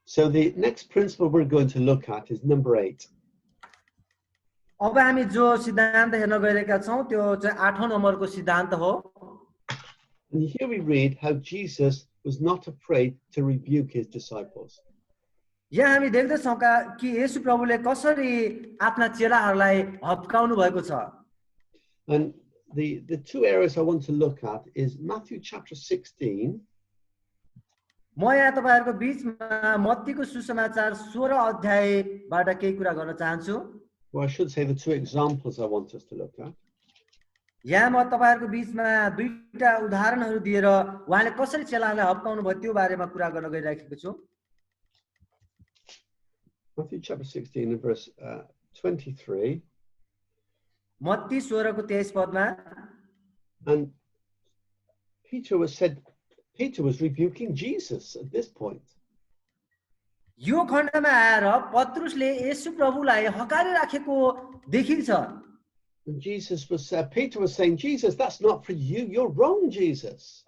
So the next principle we're going to look at is number 8. अब हामी जो सिद्धान्त हेर्न गइरहेका छौं त्यो चाहिँ 8औं नम्बरको सिद्धान्त हो। And here we read how Jesus was not afraid to rebuke his disciples. यहाँ हामी देख्दैछौँ कि येशू प्रभुले कसरी आफ्ना चेलाहरूलाई हप्काउनु भएको छ। And the two areas I want to look at is Matthew chapter 16. म यहाँ तपाईहरुको बीचमा मत्तीको सुसमाचार 16 अध्यायबाट केही कुरा गर्न चाहन्छु। Well, I should say the two examples I want us to look at. यहाँ म तपाईहरुको बीचमा दुईटा उदाहरणहरू दिएर उहाँले कसरी चेलाहरूलाई हप्काउनु भयो त्यो बारेमा कुरा गर्न गइरहेको छु। Matthew chapter 16 and verse 23. Matthew 16 को 23 पदमा And Peter was rebuking Jesus at this point. यो खण्डमा आएर पत्रुसले येशू प्रभुलाई हकारि राखेको देखिन्छ। And Peter was saying, Jesus, that's not for you. You're wrong, Jesus.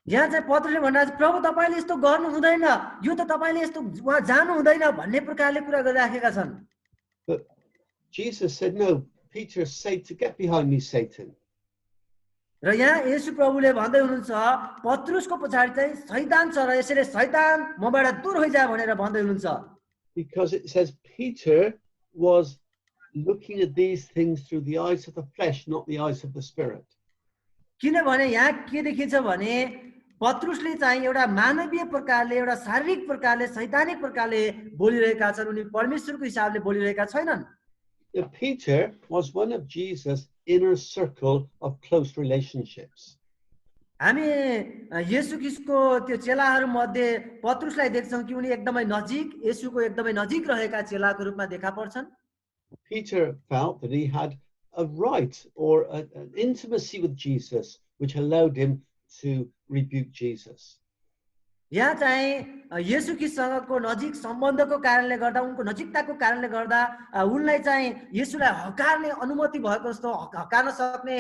यहाँ चाहिँ पत्रुसले भन्नुहुन्छ प्रभु तपाईले यस्तो गर्नु हुँदैन, यो त तपाईले यस्तो वहाँ जानु हुँदैन भन्ने प्रकारले कुरा गरिराखेका छन्। But Jesus said, no, Peter, say to get behind me, Satan. र यहाँ येशू प्रभुले भन्दै हुनुहुन्छ पत्रुसको पछाडी चाहिँ शैतान छ र यसैले शैतान मबाट दूर होइजा भनेर भन्दै हुनुहुन्छ। Because it says Peter was looking at these things through the eyes of the flesh, not the eyes of the spirit. किनभने यहाँ के देखिन्छ भने पत्रुसले चाहिँ एउटा मानवीय प्रकारले एउटा शारीरिक प्रकारले शैतानिक प्रकारले बोलिरहेका छन्, उनी परमेश्वरको हिसाबले बोलिरहेका छैनन्। Peter was one of Jesus' inner circle of close relationships. हामी येशू ख्रीष्टको त्यो चेलाहरू मध्ये पत्रुसलाई देख्छौं कि उनी एकदमै नजिक येशूको एकदमै नजिक रहेका चेलाको रूपमा देखा पर्छन्। Peter felt that he had a right or an intimacy with Jesus which allowed him to rebuke Jesus. यहाँ चाहिँ येशू ख्रीष्टसँगको नजिक सम्बन्धको कारणले गर्दा उनको नजिकताको कारणले गर्दा उनलाई चाहिँ येशूलाई हकारने अनुमति भएको जस्तो हकार्न सक्ने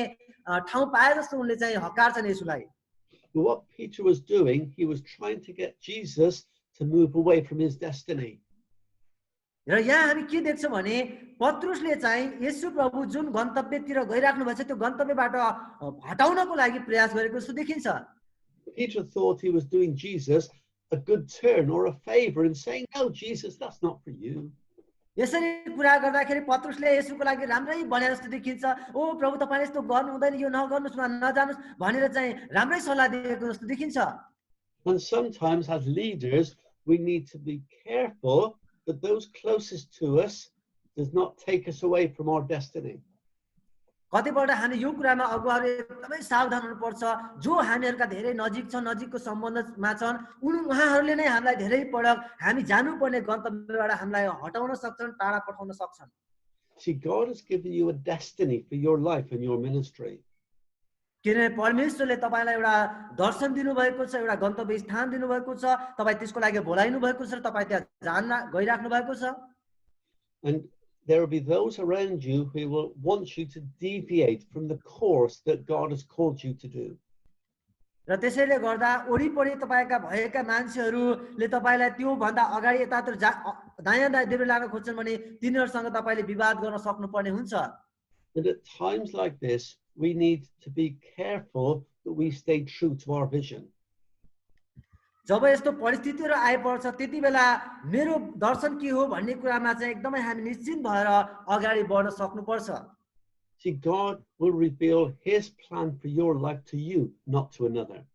ठाउँ पाए जस्तो उनले चाहिँ हकार्छन् येशूलाई। What Peter was doing, he was trying to get Jesus to move away from his destiny. र यहाँ हामी के देख्छौं भने पत्रुसले चाहिँ येशू प्रभु जुन गन्तव्यतिर गइराख्नु भएको छ त्यो गन्तव्यबाट हटाउनको लागि प्रयास गरेको जस्तो देखिन्छ। Peter thought he was doing Jesus a good turn or a favor in saying, no, Jesus, that's not for you. यसरी कुरा गर्दाखेरि पत्रुसले येशूको लागि राम्रै भने जस्तो देखिन्छ। ओ प्रभु तपाईले यस्तो गर्नु हुँदैन, यो नगर्नुस् नजानुस् भनेर चाहिँ राम्रै सल्लाह दिएको जस्तो देखिन्छ। And sometimes as leaders, we need to be careful that those closest to us does not take us away from our destiny. कतिपल्ट हामी यो कुरामा अगुवाहरू एकदमै सावधान हुनुपर्छ। जो हामीहरुका धेरै नजिक छन्, नजिकको सम्बन्धमा छन्, उहाँहरूले नै हामीलाई धेरै पटक हामी जानुपर्ने गन्तव्यबाट हामीलाई हटाउन सक्छन्, टाढा पठाउन सक्छन्। See, God has given you a destiny for your life and your ministry. किनभने परमेश्वरले तपाईलाई एउटा दर्शन दिनुभएको छ, एउटा गन्तव्य स्थान दिनुभएको छ, तपाई त्यसको लागि बोलाइनु भएको छ र तपाई त्यहाँ जान गइराख्नु भएको छ। And there will be those around you who will want you to deviate from the course that God has called you to do. र त्यसैले गर्दा वरिपरि तपाईका भएका मान्छेहरूले तपाईलाई त्यो भन्दा अगाडि यतातिर दायाँ दायाँतिर लान खोज्छन् भने तिनीहरुसँग तपाईले विवाद गर्न सक्नुपर्ने हुन्छ। And at times like this, we need to be careful that we stay true to our vision. जब यस्तो परिस्थितिहरु आइपर्छ त्यति बेला मेरो दर्शन के हो भन्ने कुरामा चाहिँ एकदमै हामी निश्चित भएर अगाडि बढ्न सक्नुपर्छ। See, God will reveal his plan for your life to you, not to another.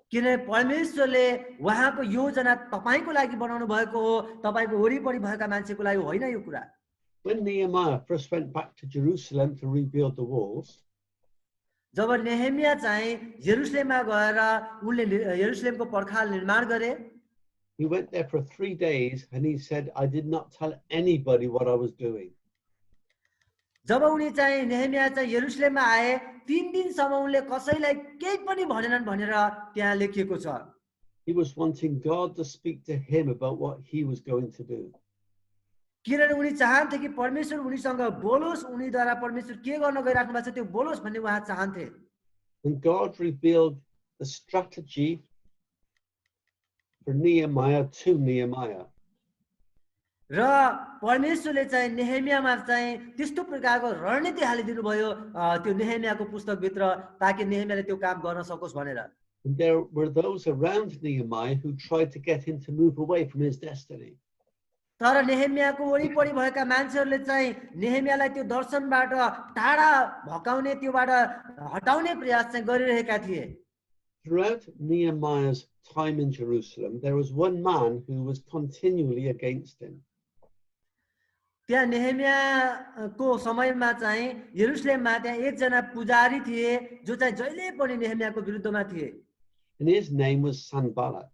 किनभने परमेश्वरले उहाँको योजना तपाईको लागि बनाउनु भएको हो, तपाईको वरिपरि भएका मान्छेको लागि होइन यो कुरा। When Nehemiah first went back to Jerusalem to rebuild the walls, जब नेहेमिया चाहिँ यरुशलेममा गएर उनले यरुशलेमको पर्खाल निर्माण गरे, he went there for 3 days and he said, I did not tell anybody what I was doing. जब उनी चाहिँ नेहेमिया चाहिँ यरुशलेममा आए 3 दिनसम्म उनले कसैलाई केही पनि भनेनन् भनेर त्यहाँ लेखिएको छ। He was wanting God to speak to him about what he was going to do. किनभने उनी चाहन्थे कि परमेश्वर उनीसँग बोलोस्, उनीद्वारा परमेश्वर के गर्न गइराख्नु भएको छ त्यो बोलोस् भन्ने उहाँ चाहन्थे। And God revealed the strategy for Nehemiah to Nehemiah. र परमेश्वरले चाहिँ नेहेमियामा चाहिँ त्यस्तो प्रकारको रणनीति हालिदिनु भयो त्यो नेहेमियाको पुस्तकभित्र ताकि नेहेमियाले त्यो काम गर्न सकोस् भनेर। And there were those around Nehemiah who tried to get him to move away from his destiny. तर नेहेमियाको वरिपरि भएका मान्छेहरूले चाहिँ नेहेमियालाई त्यो दर्शनबाट टाढा भकाउने त्योबाट हटाउने प्रयास चाहिँ गरिरहेका थिए। Throughout Nehemiah's time in Jerusalem, there was one man who was continually against him. त्यहाँ नेहेमियाको समयमा चाहिँ यरुशलेममा त्यहाँ एकजना पुजारी थिए जो चाहिँ जहिले पनि नेहेमियाको विरुद्धमा थिए। And his name was Sanballat.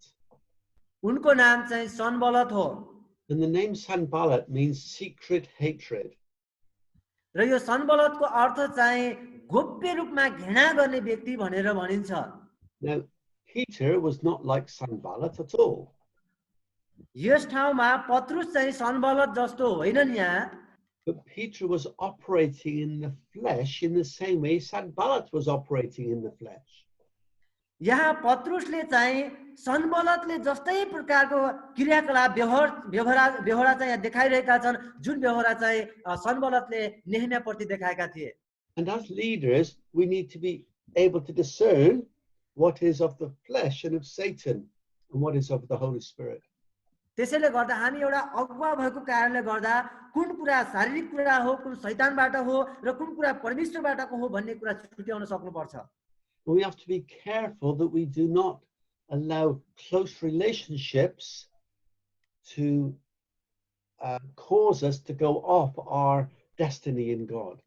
उनको नाम चाहिँ सनबलत हो। And the name Sanballat means secret hatred. र यो सनबलतको अर्थ चाहिँ गोप्य रूपमा घृणा गर्ने व्यक्ति भनेर भनिन्छ। Now, Peter was not like Sanballat at all. यस ठाउँमा पत्रुस चाहिँ सनबलत जस्तो होइनन् यहाँ। But Peter was operating in the flesh in the same way Sanballat was operating in the flesh. यहाँ पत्रुसले चाहिँ सनबलतले जस्तै प्रकारको क्रियाकलाप व्यवहार चाहिँ यहाँ देखाइरहेका छन् जुन व्यवहार चाहिँ सनबलतले नेहेमियाप्रति देखाएका थिए। And as leaders, we need to be able to discern what is of the flesh and of Satan and what is of the Holy Spirit. त्यसैले गर्दा हामी एउटा अगुवा भएको कारणले गर्दा कुन कुरा शारीरिक कुरा हो, कुन शैतानबाट हो र कुन कुरा परमेश्वरबाटको हो भन्ने कुरा छुट्याउन सक्नुपर्छ। We have to be careful that we do not allow close relationships to cause us to go off our destiny in God.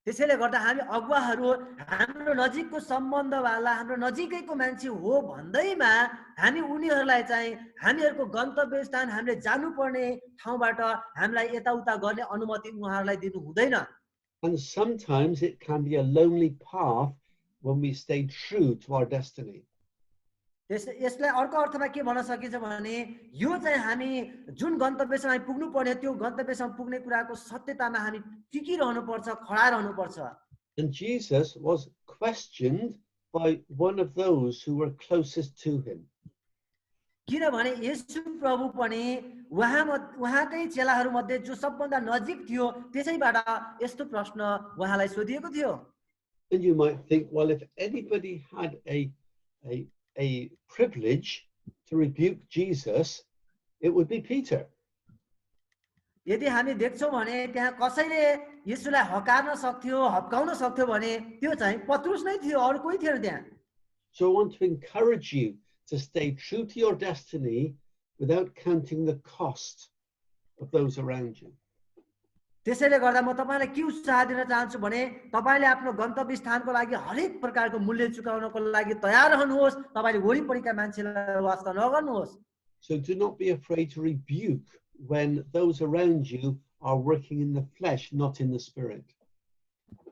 त्यसैले गर्दा हामी अगुवाहरू हाम्रो नजिकको सम्बन्धवाला हाम्रो नजिकैको मान्छे हो भन्दैमा हामी उनीहरूलाई चाहिँ हामीहरूको गन्तव्य स्थान हामीले जानुपर्ने ठाउँबाट हामीलाई यताउता गर्ने अनुमति उहाँहरूलाई दिनु हुँदैन। And sometimes it can be a lonely path when we stay true to our destiny. यसलाई अर्को अर्थमा के भन्न सकिन्छ भने यो चाहिँ हामी जुन गन्तव्यसम्म पुग्नु पर्ने त्यो गन्तव्यसम्म पुग्ने कुराको सत्यतामा हामी टिकिरहनु पर्छ, खडा रहनु पर्छ। And Jesus was questioned by one of those who were closest to him. किनभने येशू प्रभु पनि उहाँकै चेलाहरू मध्ये जो सबभन्दा नजिक थियो त्यसैबाट यस्तो प्रश्न उहाँलाई सोधिएको थियो। And you might think, well, if anybody had a privilege to rebuke Jesus, it would be Peter. यदि हामी देख्छौं भने त्यहाँ कसैले येशूलाई हकार्न सक्थ्यो, हप्काउन सक्थ्यो भने त्यो चाहिँ पत्रुस नै थियो, अरु कोही थिएन त्यहाँ। So I want to encourage you to stay true to your destiny without counting the cost of those around you. त्यसैले गर्दा म तपाईलाई के उत्साह दिन चाहन्छु भने तपाईले आफ्नो गन्तव्य स्थानको लागि हरेक प्रकारको मूल्य चुकाउनको लागि तयार रहनुहोस्, तपाईले वरिपरिका मान्छेलाई वास्ता नगर्नुहोस्। So do not be afraid to rebuke when those around you are working in the flesh, not in the spirit.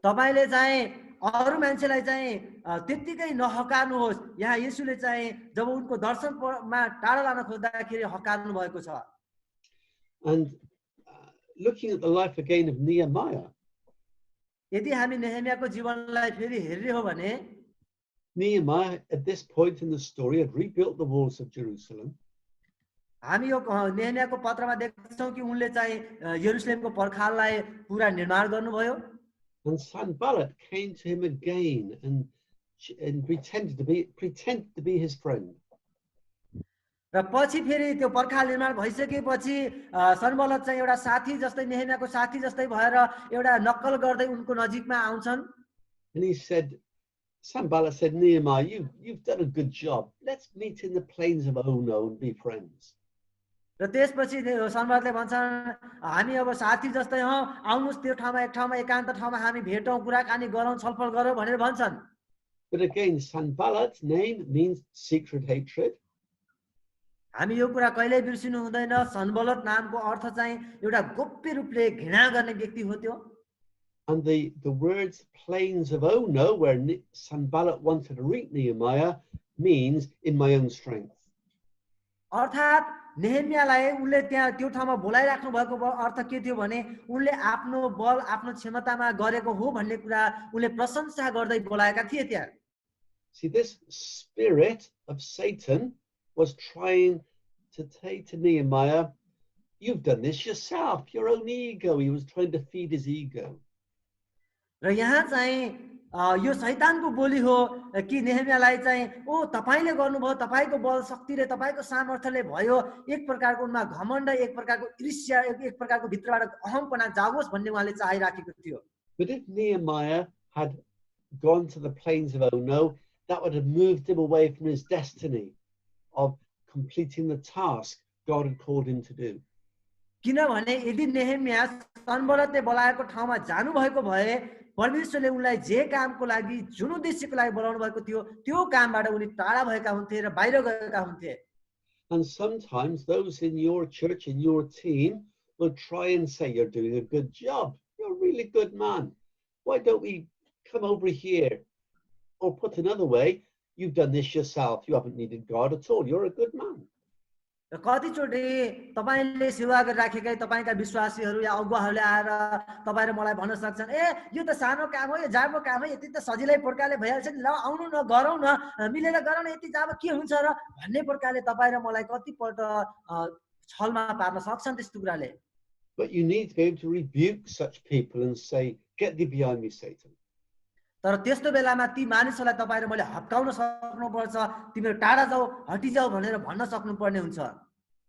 तपाईले चाहिँ अरु मान्छेलाई चाहिँ त्यतिकै नहकार्नुहोस्। यहाँ येशूले चाहिँ जब उनको दर्शनमा टाढा लान खोज्दाखेरि हकार्नु भएको छ। And looking at the life again of Nehemiah, यदि हामी नेहेमियाको जीवनलाई फेरि हेर्ने हो भने Nehemiah at this point in the story had rebuilt the walls of Jerusalem. हामी यो नेहेमियाको पत्रमा देख्छौं कि उनले चाहिँ यरुशलेमको पर्खाललाई पुरा निर्माण गर्नुभयो। And Sanballat came to him again and pretended to be his friend. र पछि फेरि त्यो पर्खाल निर्माण भइसकेपछि सनबलत चाहिँ एउटा साथी जस्तै नेहेमियाको साथी जस्तै भएर एउटा नक्कल गर्दै उनको नजिकमा आउँछन्। And he said, Sanballat said, Nehemiah, you've done a good job. Let's meet in the plains of Ono and be friends. र त्यसपछि सनबलतले भन्छन् हामी अब साथी जस्तै हौ, आउनुस् त्यो ठाउँमा एक ठाउँमा एकान्त ठाउँमा हामी भेटौं, कुराकानी गरौं, छलफल गरौं भनेर भन्छन्। But again, Sanballat's name means secret hatred. हामी यो कुरा कहिल्यै बिर्सिनु हुँदैन। सनबलत नामको अर्थ चाहिँ एउटा गोप्य रूपले घृणा गर्ने व्यक्ति हो त्यो। And the words plains of Ono, where Sanballat wanted to reach Nehemiah, means in my own strength. अर्थात नेहेमियालाई उनले त्यहाँ त्यो ठाउँमा बोलाइराख्नु भएको अर्थ के थियो भने उनले आफ्नो बल आफ्नो क्षमतामा गरेको हो भन्ने कुरा उनले प्रशंसा गर्दै बोलाएका थिए त्यहाँ। See, this spirit of Satan was trying to say to Nehemiah, you've done this yourself, your own ego. He was trying to feed his ego. र यहाँ चाहिँ यो शैतानको बोली हो कि नेहेमियालाई चाहिँ ओ तपाईले गर्नुभयो, तपाईको बल शक्तिले, तपाईको सामर्थ्यले भयो, एक प्रकारको उनमा घमण्ड, एक प्रकारको ईर्ष्या, एक प्रकारको भित्रबाट अहमपना जागोस् भन्ने उहाँले चाहिराखेको थियो। But if Nehemiah had gone to the plains of Ono, that would have moved him away from his destiny of completing the task God had called him to do. किनभने यदि नेहेमिया सनबलतले बोलाएको ठाउँमा जानु भएको भए परमेश्वरले उनलाई जे कामको लागि जुन उद्देश्यको लागि बोलाउनु भएको थियो त्यो कामबाट उनी टाढा भएका हुन्थे र बाहिर गएका हुन्थे। And sometimes those in your church, in your team, will try and say, you're doing a good job. You're a really good man. Why don't we come over here? Or put another way, you've done this yourself. You haven't needed God at all. You're a good man. र कतिचोटि तपाईले सेवा गरिराखेकै तपाईका विश्वासीहरू या अगुवाहरूले आएर तपाईँ र मलाई भन्न सक्छन्, ए यो त सानो काम हो, यो जाबो काम हो, यति त सजिलै प्रकारले भइहाल्छ नि, ल आउनु न गरौँ न, मिलेर गरौँ न, यति जाबो के हुन्छ र भन्ने प्रकारले तपाईँ र मलाई कतिपल्ट छलमा पार्न सक्छन् त्यस्तो कुराले। But you need to be able to rebuke such people and say, get thee behind me, Satan. तर त्यस्तो बेलामा ती मानिसहरूलाई तपाईँ र मैले हप्काउन सक्नुपर्छ, तिमीहरू टाढा जाऊ, हटिजाऊ भनेर भन्न सक्नुपर्ने हुन्छ।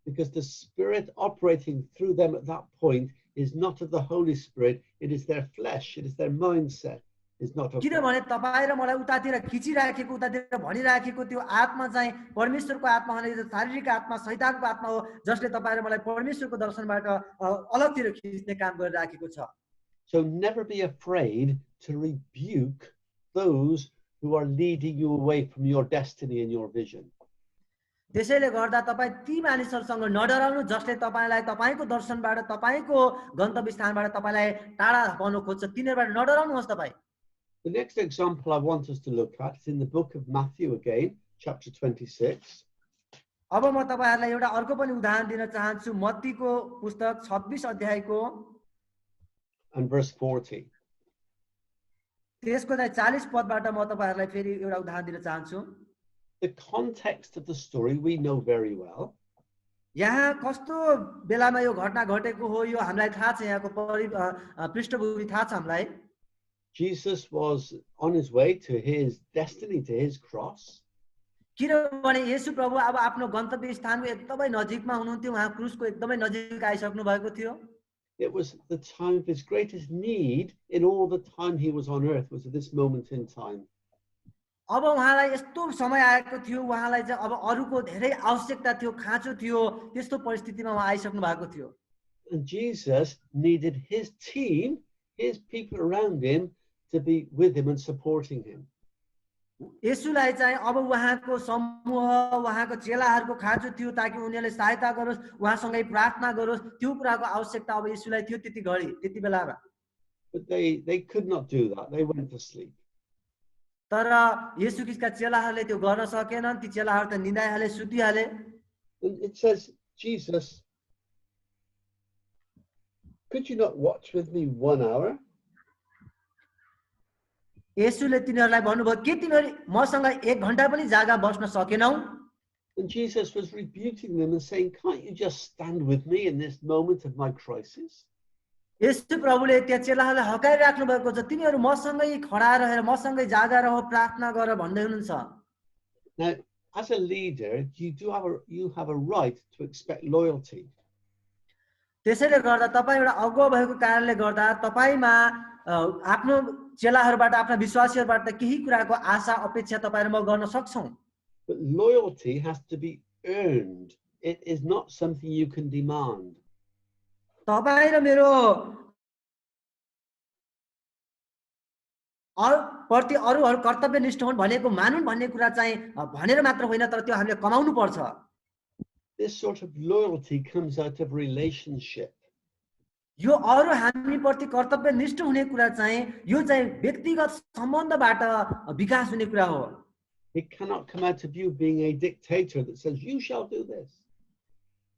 Because the spirit operating through them at that point is not of the Holy Spirit, it is their flesh, it is their mindset, it's not of God. किनभने तपाईँ र मलाई उतातिर खिचिराखेको, उतातिर भनिराखेको त्यो आत्मा चाहिँ परमेश्वरको आत्मा होइन, यो शारीरिक आत्मा शैतानको आत्मा हो, जसले तपाईँ र मलाई परमेश्वरको दर्शनबाट अलगतिर खिच्ने काम गरिराखेको छ। So never be afraid to rebuke those who are leading you away from your destiny and your vision. त्यसैले गर्दा तपाईँ ती मानिसहरूसँग नडराउनु जसले तपाईलाई तपाईको दर्शनबाट, तपाईको गन्तव्य स्थानबाट तपाईलाई टाढा पाउन खोज्छ, तिनीहरुबाट नडराउनुहोस् तपाईँ। The next example I want us to look at is in the book of Matthew again, chapter 26. अब म तपाईहरुलाई एउटा अर्को पनि उदाहरण दिन चाहन्छु, मत्तीको पुस्तक 26 अध्यायको and verse 40. त्यसको 40 पदबाट म तपाईहरुलाई फेरि एउटा उदाहरण दिन चाहन्छु। The context of the story we know very well. यहाँ कस्तो बेलामा यो घटना घटेको हो यो हामीलाई थाहा छ, यहाँको पृष्ठभूमि थाहा छ हामीलाई। Jesus was on his way to his destiny, to his cross. किनभने येशू प्रभु अब आफ्नो गन्तव्य स्थानको एकदमै नजिकमा हुनुहुन्थ्यो, उहाँ क्रुसको एकदमै नजिक आइसक्नु भएको थियो। It was the time of his greatest need in all the time he was on earth, was at this moment in time. अब उहाँलाई यस्तो समय आएको थियो, उहाँलाई चाहिँ अब अरूको धेरै आवश्यकता थियो, खाँचो थियो, त्यस्तो परिस्थितिमा उहाँ आइसक्नु भएको थियो। And Jesus needed his team, his people around him, to be with him and supporting him. येशूलाई चाहिँ अब उहाँको समूह, उहाँको चेलाहरूको खाँचो थियो ताकि उनीहरूले सहायता गरोस्, उहाँसँगै प्रार्थना गरोस्, त्यो कुराको आवश्यकता अब येशूलाई थियो त्यति घडी, त्यति बेलामा। But they could not do that. They went to sleep. तर येशू ख्रीष्टका चेलाहरूले त्यो गर्न सकेनन्, ती चेलाहरू त निदाइहाले, सुतिहाले। And it says, Jesus, could you not watch with me 1 hour? येशूले तिनीहरूलाई भन्नुभयो, के तिमीहरू मसँग 1 घण्टा पनि जागा बस्न सकेनौ? And Jesus was rebuking them and saying, can't you just stand with me in this moment of my crisis? येशू प्रभुले त्यहाँ चेलाहरूलाई हकाइराख्नु भएको छ, तिमीहरू मसँगै खडा रहेर मसँगै जागा रह, प्रार्थना गर भन्दै हुनुहुन्छ। Now, as a leader, you have a right to expect loyalty. त्यसैले गर्दा तपाईँ एउटा अगुवा भएको कारणले गर्दा तपाईमा आफ्नो चेलाहरूबाट, आफ्ना विश्वासीहरूबाट केही कुराको आशा अपेक्षा तपाईँ र म गर्न सक्छौं। But loyalty has to be earned. It is not something you can demand. तपाईँ र मेरो प्रति अरूहरू कर्तव्यनिष्ठ हुन् भनेको मानुन् भन्ने कुरा चाहिँ भनेर मात्र होइन, तर त्यो हामीले कमाउनु पर्छ। This sort of loyalty comes out of relationship. यो अरू हामी प्रति कर्तव्यनिष्ठ हुने कुरा चाहिँ यो चाहिँ व्यक्तिगत सम्बन्धबाट विकास हुने कुरा हो। It cannot come out of you being a dictator that says, you shall do this.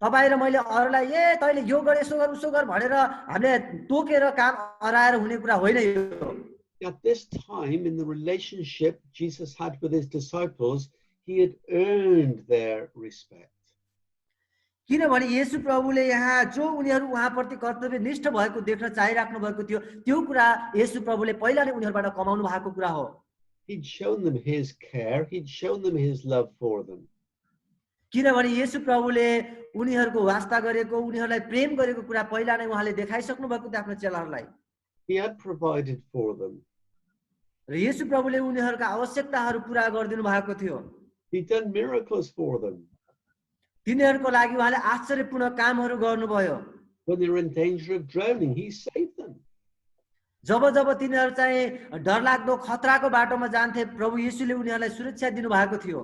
तपाईँ र मैले अरूलाई ए तैँले यो गर, यसो गर, उसो गर भनेर हामीले तोकेर काम अराएर हुने कुरा होइन यो। At this time in the relationship Jesus had with his disciples, he had earned their respect. किनभने येशू प्रभुले यहाँ जो उनीहरू उहाँप्रति कर्तव्यनिष्ठ भएको देख्न चाहिराख्नु भएको थियो त्यो कुरा येशू प्रभुले पहिला नै उनीहरूबाट कमाउनु भएको कुरा हो। He'd shown them his care, he'd shown them his love for them. किनभने येशू प्रभुले उनीहरूको वास्ता गरेको उनीहरूलाई प्रेम गरेको कुरा पहिला नै उहाँले देखाइसक्नु भएको थियो आफ्नो चेलाहरूलाई। He had provided for them. र येशू प्रभुले उनीहरूका आवश्यकताहरू पूरा गरिदिनु भएको थियो। He'd done miracles for them. तिनीहरूको लागि उहाँले आश्चर्यपूर्ण कामहरू गर्नुभयो। When they were in danger of drowning, he saved them. जब जब तिनीहरू चाहिँ डरलाग्दो खतराको बाटोमा जान्थे प्रभु येशूले उनीहरूलाई सुरक्षा दिनुभएको थियो।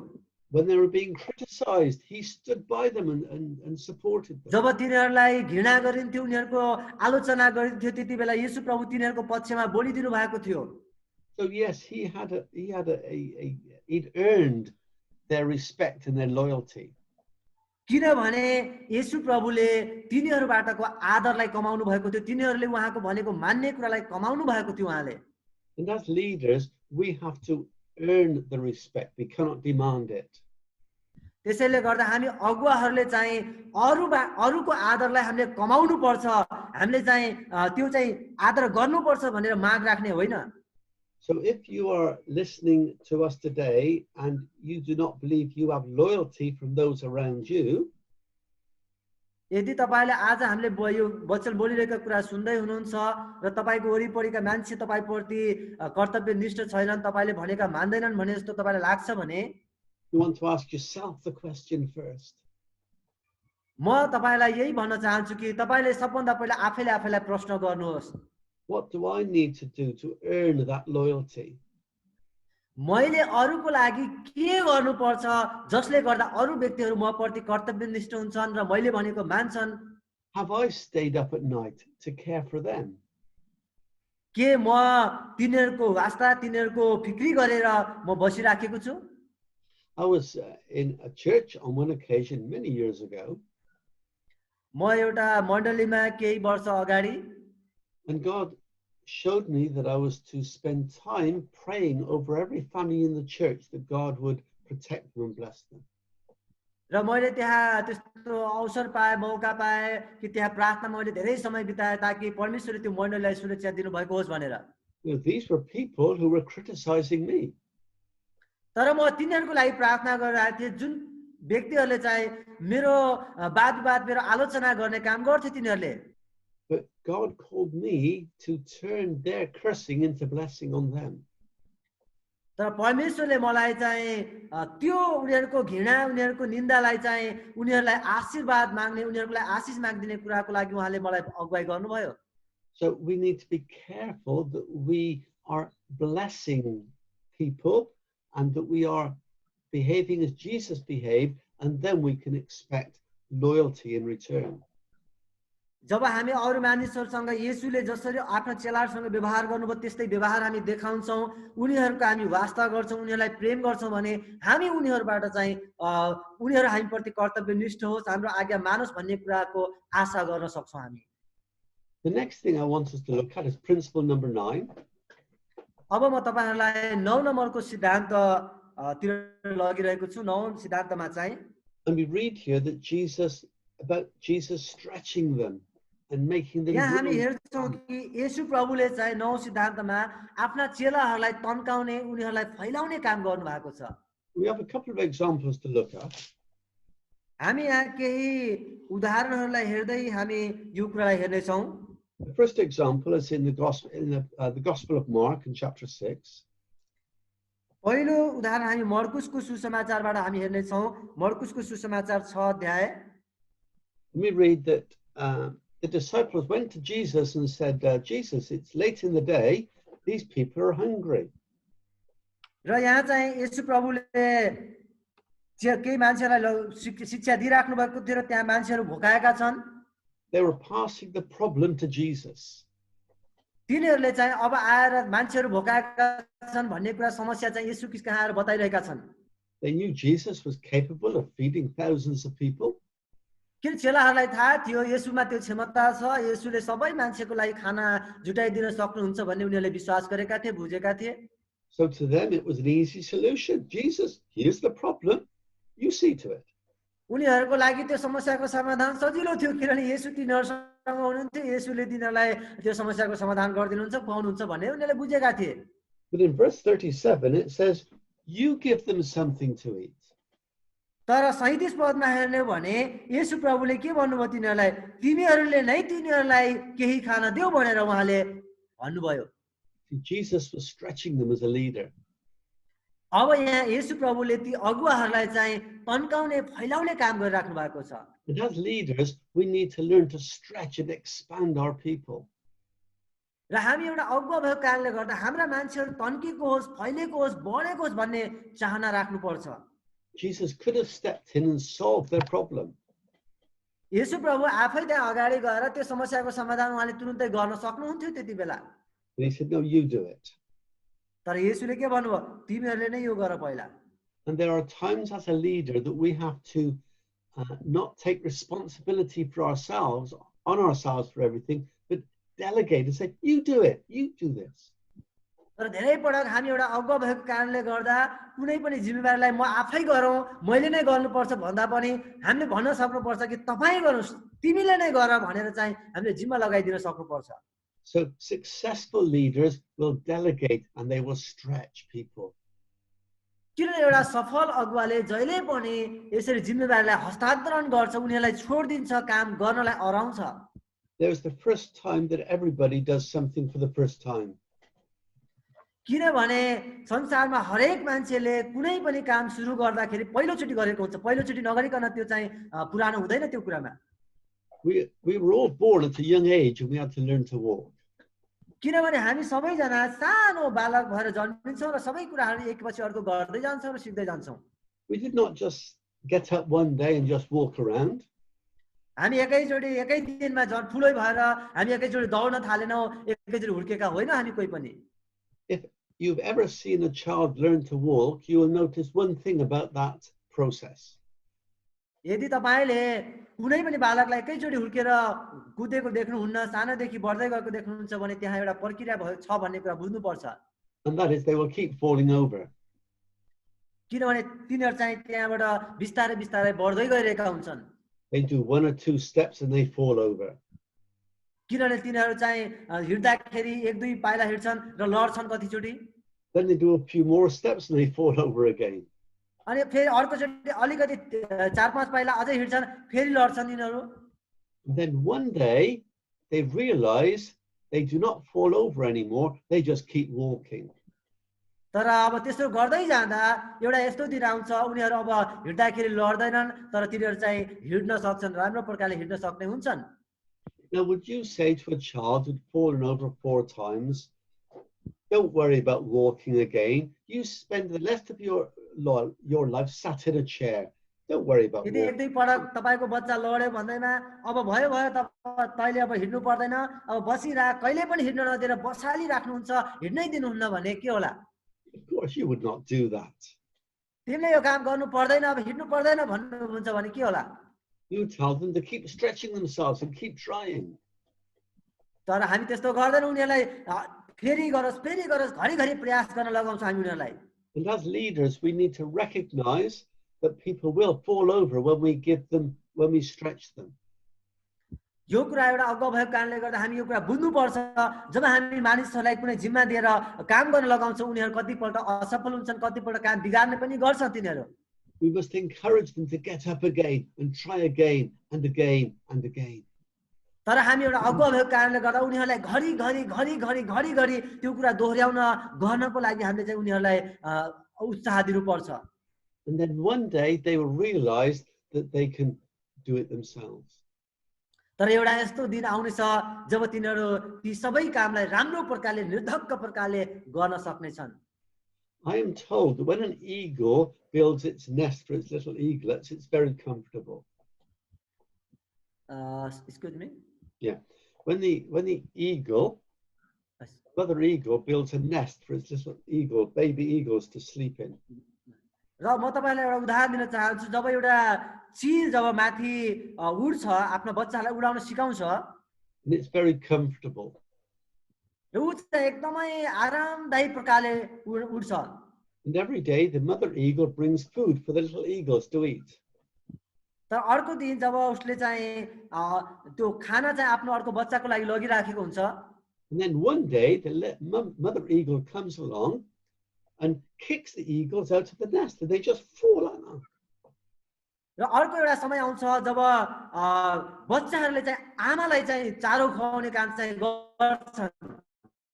When they were being criticized, he stood by them and supported them. जब तिनीहरूलाई घृणा गरिन्थ्यो उनीहरूको आलोचना गरिन्थ्यो त्यति बेला येशू प्रभु तिनीहरूको पक्षमा बोलिदिनु भएको थियो। So yes, he'd earned their respect and their loyalty. किनभने येशू प्रभुले तिनीहरूबाटको आदरलाई कमाउनु भएको थियो, तिनीहरूले उहाँको भनेको मान्ने कुरालाई कमाउनु भएको थियो उहाँले। And as leaders, we have to earn the respect. We cannot demand it. त्यसैले गर्दा हामी अगुवाहरूले चाहिँ अरूको आदरलाई हामीले कमाउनु पर्छ, हामीले चाहिँ त्यो चाहिँ आदर गर्नुपर्छ भनेर माग राख्ने होइन। So if you are listening to us today and you do not believe you have loyalty from those around you, यदि तपाईले आज हामीले यो वचन बोलिरहेका कुरा सुन्दै हुनुहुन्छ र तपाईको वरिपरिका मान्छे तपाईप्रति कर्तव्यनिष्ठ छैनन्, तपाईले भनेका मान्दैनन् भने जस्तो तपाईलाई लाग्छ भने you want to ask yourself the question first. म तपाईलाई यही भन्न चाहन्छु कि तपाईले सबभन्दा पहिला आफैले प्रश्न गर्नुहोस्। What do I need to do to earn that loyalty? मैले अरूको लागि के गर्नुपर्छ जसले गर्दा अरू व्यक्तिहरू म प्रति कर्तव्यनिष्ठ हुन्छन् र मैले भनेको मान्छन्? Have I stayed up at night to care for them? के म तिनीहरूको वास्ता तिनीहरूको फिक्री गरेर म बसिराखेको छु? I was in a church on one occasion many years ago. म एउटा मण्डलीमा केही वर्ष अगाडि And God showed me that I was to spend time praying over every family in the church that God would protect them and bless them. र मैले त्यहाँ त्यस्तो अवसर पाए, मौका पाए कि त्यहाँ प्रार्थना मैले धेरै समय बिताए ताकि परमेश्वरले त्यो मण्डलीलाई सुरक्षा दिनु भएको होस् भनेर। These were people who were criticizing me. तर म तिनीहरूको लागि प्रार्थना गरिरहेको थिएँ जुन व्यक्तिहरूले चाहिँ मेरो वाद विवाद मेरो आलोचना गर्ने काम गर्थे तिनीहरूले। But God called me to turn their cursing into blessing on them. तर परमेश्वरले मलाई चाहिँ त्यो उनीहरूको घृणा उनीहरूको निन्दालाई चाहिँ उनीहरूलाई आशीर्वाद माग्ने उनीहरूलाई आशीष माग्दिने कुराको लागि उहाँले मलाई अगुवाई गर्नुभयो। So we need to be careful that we are blessing people and that we are behaving as Jesus behaved, and then we can expect loyalty in return. जब हामी अरू मानिसहरूसँग येशूले जसरी आफ्नो चेलाहरूसँग व्यवहार गर्नुभयो त्यस्तै व्यवहार हामी देखाउँछौँ, उनीहरूको हामी वास्ता गर्छौँ, उनीहरूलाई प्रेम गर्छौँ भने हामी उनीहरूबाट चाहिँ उनीहरू हामीप्रति कर्तव्यनिष्ठ होस्, हाम्रो आज्ञा मानोस् भन्ने कुराको आशा गर्न सक्छौँ हामी। The next thing I want us to look at is principle number 9. अब म तपाईहरुलाई 9 नम्बरको सिद्धान्त तिर लगिरहेको छु। 9 सिद्धान्तमा चाहिँ And we read here that Jesus stretching them and making them. यहाँ हामी हेर्छौँ कि येशू प्रभुले चाहिँ 9 सिद्धान्तमा आफ्ना चेलाहरूलाई तन्काउने उनीहरूलाई फैलाउने काम गर्नु भएको छ। We have a couple of examples to look at. हामी यहाँ केही उदाहरणहरूलाई हेर्दै हामी यो कुरालाई हेर्ने छौँ। The first example is in the Gospel of Mark in chapter 6. पहिलो उदाहरण हामी मर्कुसको सुसमाचारबाट हामी हेर्ने छौँ। मर्कुसको सुसमाचार 6 अध्याय। We read that the disciples went to Jesus and said, Jesus, it's late in the day. These people are hungry. र यहाँ चाहिँ येशू प्रभुले केही मान्छेलाई शिक्षा दिइराख्नु भएको थियो र त्यहाँ मान्छेहरू भोकाएका छन्। They were passing the problem to Jesus. तिनीहरूले चाहिँ अब आएर मान्छेहरू भोकाएका छन् भन्ने कुरा समस्या चाहिँ येशू ख्रीष्ट कहाँ आएर बताइरहेका छन्। They knew Jesus was capable of feeding thousands of people. किन चेलाहरूलाई थाहा थियो येशूमा त्यो क्षमता छ, येशूले सबै मान्छेको लागि खाना जुटाइदिन सक्नुहुन्छ भन्ने उनीहरूले विश्वास गरेका थिए, बुझेका थिए। So to them, it was an easy solution. Jesus, here's the problem. You see to it. उनीहरूको लागि त्यो समस्याको समाधान सजिलो थियो किनभने येशू तिनीहरूसँग हुनुहुन्थ्यो येशूले तिनीहरूलाई त्यो समस्याको समाधान गरिदिनुहुन्छ खुवाउनुहुन्छ भन्ने उनीहरूले बुझेका थिए But in verse 37, it says, you give them something to eat. तर 37 पदमा हेर्ने भने येशू प्रभुले के भन्नुभयो तिनीहरूलाई तिमीहरूले नै तिनीहरूलाई केही खान देऊ भनेर उहाँले भन्नुभयो Jesus was stretching them as a leader. अब यहाँ येशू प्रभुले ती अगुवाहरूलाई चाहिँ तन्काउने फैलाउने काम गरिराख्नु भएको छ And as leaders, we need to learn to stretch and expand our people. र हामी एउटा अगुवा भएको कारणले गर्दा हाम्रा मान्छेहरू तन्केको होस् फैलेको होस् बढेको होस् भन्ने चाहना राख्नुपर्छ Jesus could have stepped in and solved their problem. येशू प्रभु आफै त्यहाँ अगाडि गएर त्यो समस्याको समाधान उहाँले तुरुन्तै गर्न सक्नुहुन्थ्यो त्यति बेला But he said, no, you do it. तर येशूले के भन्नुभयो तिमीहरूले नै यो गर पहिला And there are times as a leader that we have to not take responsibility for ourselves, on ourselves for everything, but delegate and say, you do it, you do this. तर धेरै पटक हामी एउटा अगुवा भएको कारणले गर्दा कुनै पनि जिम्मेवारीलाई म आफै गरौँ मैले नै गर्नुपर्छ भन्दा पनि हामीले भन्न सक्नुपर्छ कि तपाईँ गर्नुहोस् तिमीले नै गर भनेर चाहिँ हामीले जिम्मा लगाइदिन सक्नुपर्छ So successful leaders will delegate and they will stretch people. किनभने एउटा सफल अगुवाले जहिले पनि यसरी जिम्मेवारीलाई हस्तान्तरण गर्छ उनीहरूलाई छोडिदिन्छ काम गर्नलाई अराउँछ There's the first time that everybody does something for the first time. किनभने संसारमा हरेक मान्छेले कुनै पनि काम सुरु गर्दाखेरि पहिलोचोटि गरेको हुन्छ पहिलोचोटि नगरिकन त्यो चाहिँ पुरानो हुँदैन त्यो कुरामा We were all born at a young age and we had to learn to walk. किनभने हामी सबैजना सानो बालक भएर जन्मिन्छौँ र सबै कुराहरू एकपछि अर्को गर्दै जान्छौँ र सिक्दै जान्छौँ We did not just get up one day and just walk around. हामी एकैचोटि एकै दिनमा ठुलै भएर हामी एकैचोटि दौड्न थालेनौँ एकैचोटि हुर्केका होइन हामी कोही पनि If you've ever seen a child learn to walk, you will notice one thing about that process. यदि तपाईले कुनै पनि बालकलाई एकैचोटि हुर्केर कुदेको देख्नुहुन्न सानोदेखि बढ्दै गएको देख्नुहुन्छ भने त्यहाँ एउटा प्रक्रिया छ भन्ने कुरा बुझ्नुपर्छ And that is they will keep falling over. किनभने तिनीहरू चाहिँ त्यहाँबाट बिस्तारै बिस्तारै बढ्दै गइरहेका हुन्छन् They do one or two steps and they fall over. किनभने तिनीहरू चाहिँ हिँड्दाखेरि एक दुई पाइला हिँड्छन् र लड्छन् कतिचोटि Then they do a few more steps and they fall over again. अनि फेरि अर्कोचोटि अलिकति 4-5 पाइला अझै हिँड्छन् फेरि लड्छन् तिनीहरू Then one day they realize they do not fall over anymore, they just keep walking. तर अब त्यसो गर्दै जाँदा एउटा यस्तो दिन आउँछ उनीहरू अब हिँड्दाखेरि लड्दैनन् तर तिनीहरू चाहिँ हिँड्न सक्छन् राम्रो प्रकारले हिँड्न सक्ने हुन्छन् Now would you say to a child who'd fallen over 4 times, don't worry about walking again, you spend the rest of your life sat in a chair, don't worry about यदि एक walking. दुई पटक तपाईको बच्चा लड्यो भन्दैमा अब भयो तैले अब हिँड्नु पर्दैन अब बसिरा कहिले पनि हिँड्न नदिएर बसाली राख्नुहुन्छ हिँड्नै दिनुहुन्न भने के होला Of course you would not do that. तिमीले यो काम गर्नु पर्दैन अब हिँड्नु पर्दैन भन्नुहुन्छ भने के होला You tell them to keep stretching themselves and keep trying. तर हामी त्यस्तो गर्दैनौँ उनीहरूलाई फेरि गरोस् घरिघरि प्रयास गर्न लगाउँछौँ हामी उनीहरूलाई And as leaders, we need to recognize that people will fall over when we stretch them. यो कुरा एउटा अगुवा भएको कारणले गर्दा हामी यो कुरा बुझ्नुपर्छ जब हामी मानिसहरूलाई कुनै जिम्मा दिएर काम गर्न लगाउँछौँ उनीहरू कतिपल्ट असफल हुन्छन् कतिपल्ट काम बिगार्ने पनि गर्छन् तिनीहरू We must encourage them to get up again and try again and again and again. तर हामी एउटा अगुवा भएको कारणले गर्दा उनीहरूलाई घरि त्यो कुरा दोहोर्याउन गर्नको लागि हामीले चाहिँ उनीहरूलाई उत्साह दिनुपर्छ And then one day they will realize that they can do it themselves. तर एउटा यस्तो दिन आउनेछ जब तिनीहरू ती सबै कामलाई राम्रो प्रकारले निर्धक्क प्रकारले गर्न सक्नेछन् I am told that when an eagle builds its nest for its little eaglets, it's very comfortable. Excuse me? Yeah. When the eagle, mother eagle builds a nest for its little baby eagles to sleep in. र म तपाईलाई एउटा उदाहरण दिन चाहन्छु जब एउटा चील जब माथि उड्छ आफ्नो बच्चालाई उडाउन सिकाउँछ And it's very comfortable. र ऊ चाहिँ एकदमै आरामदायी प्रकारले उड्छ। And every day the mother eagle brings food for the little eagles to eat. तर अर्को दिन जब उसले चाहिँ त्यो खाना चाहिँ आफ्नो अर्को बच्चाको लागि लगिराखेको हुन्छ, And then one day the mother eagle comes along and kicks the eagles out of the nest, and they just fall like that. र अर्को एउटा समय आउँछ जब बच्चाहरूले चाहिँ आमालाई चाहिँ चारो खुवाउने काम चाहिँ गर्छन्।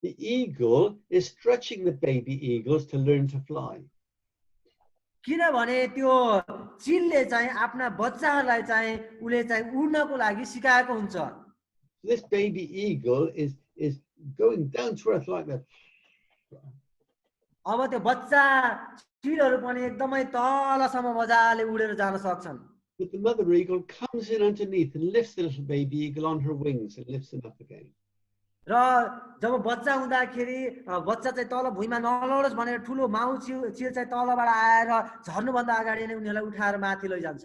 The eagle is stretching the baby eagles to learn to fly. किनभने त्यो चिलले चाहिँ आफ्ना बच्चाहरूलाई चाहिँ उसले चाहिँ उड्नको लागि सिकाएको हुन्छ। This baby eagle is going down to earth like that. अब त्यो बच्चा चिलहरू पनि एकदमै तलसम्म मजाले उडेर जान सक्छन्। But the mother eagle comes in underneath and lifts the little baby eagle on her wings and lifts him up again. र जब बच्चा हुँदाखेरि बच्चा चाहिँ तल भुइँमा नलडोस् भनेर ठुलो माउ चिल चाहिँ तलबाट आएर झर्नुभन्दा अगाडि नै उनीहरूलाई उठाएर माथि लैजान्छ।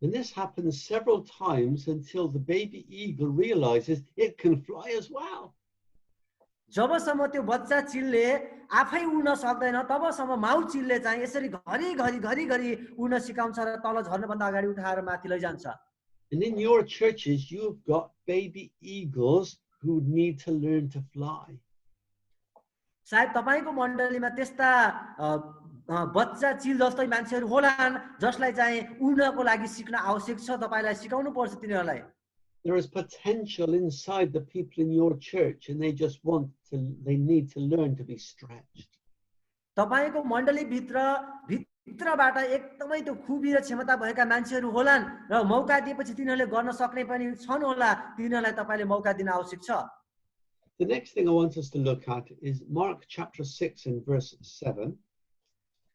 And this happens several times until the baby eagle realizes it can fly as well. जबसम्म त्यो बच्चा चिलले आफै उड्न सक्दैन तबसम्म माउ चिलले चाहिँ यसरी घरिघरि उड्न सिकाउँछ र तल झर्नुभन्दा अगाडि उठाएर माथि लैजान्छ। And in your churches, you've got baby eagles who need to learn to fly. सायद तपाईको मण्डलीमा त्यस्ता बच्चा चिल जस्तै मान्छेहरू होलान् जसलाई चाहिँ उड्नको लागि सिक्न आवश्यक छ। तपाईलाई सिकाउनु पर्छ तिनीहरूलाई। There is potential inside the people in your church, and they need to learn to be stretched. तपाईको मण्डली भित्रबाट एकदमै त्यो खुबी र क्षमता भएका मान्छेहरू होलान् र मौका दिएपछि तिनीहरूले गर्न सक्ने पनि छन् होला। तिनीहरूलाई तपाईले मौका दिन आवश्यक छ। The next thing I want us to look at is Mark chapter 6 and verse 7.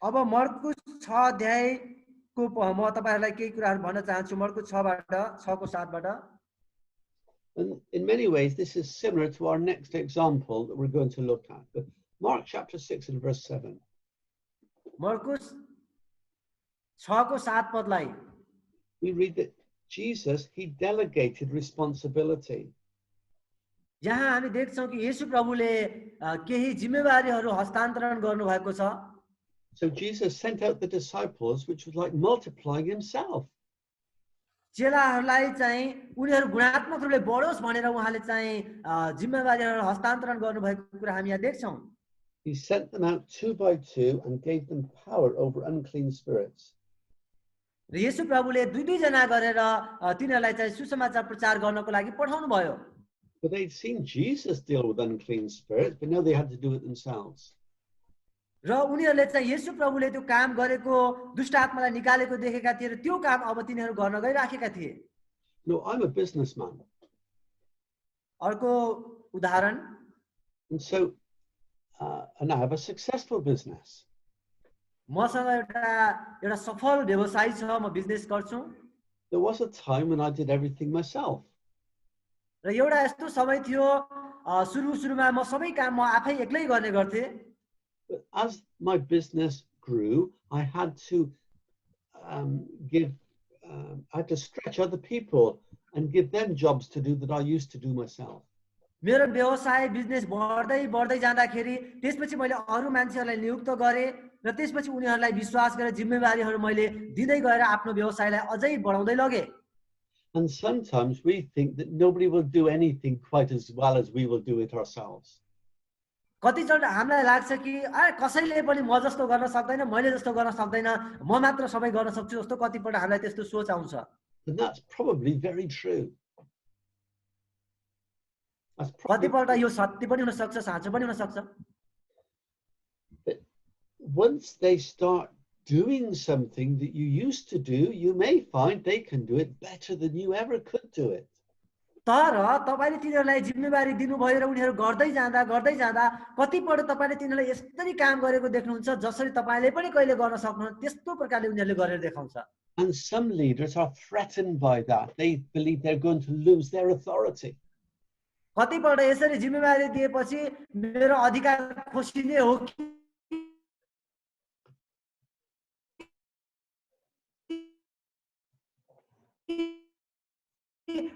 अब मर्कुस 6 अध्यायको म तपाईहरुलाई केही कुराहरु भन्न चाहन्छु। मर्कुस 6 को 7 बाट। And in many ways, this is similar to our next example that we're going to look at. But Mark chapter 6 and verse 7. मर्कुस 6 को 7 पदलाई We read that Jesus, he delegated responsibility. यहाँ हामी देख्छौं कि येशू प्रभुले केही जिम्मेवारीहरू हस्तान्तरण गर्नुभएको छ। So Jesus sent out the disciples, which was like multiplying himself. चेलाहरूलाई चाहिँ उनीहरू गुणात्मक रूपले बढोस् भनेर उहाँले चाहिँ जिम्मेवारीहरू हस्तान्तरण गर्नुभएको कुरा हामी यहाँ देख्छौं। He sent them out 2 by 2 and gave them power over unclean spirits. र येशू प्रभुले दुई जना गरेर तिनीहरूलाई चाहिँ सुसमाचार प्रचार गर्नको लागि पठाउनु भयो। But they'd seen Jesus deal with unclean spirits, but now they had to do it themselves. र उनीहरूले चाहिँ येशू प्रभुले त्यो काम गरेको दुष्ट आत्मालाई निकालेको देखेका थिए र त्यो काम अब तिनीहरू गर्न गइराखेका थिए। No, I'm a businessman. अर्को उदाहरण, And so and I have a successful business. मसँग एउटा सफल व्यवसाय छ, म बिजनेस गर्छु। There was a time when I did everything myself. र एउटा यस्तो समय थियो सुरुमा म सबै काम म आफै एक्लै गर्ने गर्थे। But as my business grew, I had to I had to stretch other people and give them jobs to do that I used to do myself. मेरो व्यवसाय बिजनेस बढ्दै जाँदाखेरि त्यसपछि मैले अरु मान्छेहरूलाई नियुक्त गरे र त्यसपछि उनीहरूलाई विश्वास गरेर जिम्मेवारीहरू मैले दिँदै गएर आफ्नो व्यवसायलाई अझै बढाउँदै लगे। And sometimes we think that nobody will do anything quite as well as we will do it ourselves. कतिचोटि हामीलाई लाग्छ कि कसैले पनि म जस्तो गर्न सक्दैन, मैले जस्तो गर्न सक्दैन, म मात्र सबै गर्न सक्छु जस्तो कतिपल्ट हामीलाई त्यस्तो सोच आउँछ। And that's probably very true. कतिपल्ट यो सत्य पनि हुन सक्छ, साँचो पनि हुन सक्छ। But once they start doing something that you used to do, you may find they can do it better than you ever could do it. तर तपाईले तिनीहरूलाई जिम्मेवारी दिनुभयो र उनीहरू गर्दै जाँदा कतिपल्ट तपाईले तिनीहरूलाई यसरी काम गरेको देख्नुहुन्छ जसरी तपाईले पनि कहिले गर्न सक्नुहुन्न त्यस्तो प्रकारले उनीहरूले गरेर देखाउँछ। And some leaders are threatened by that. They believe they're going to lose their authority. कतिपल्ट यसरी जिम्मेवारी दिएपछि मेरो अधिकार खोसिने हो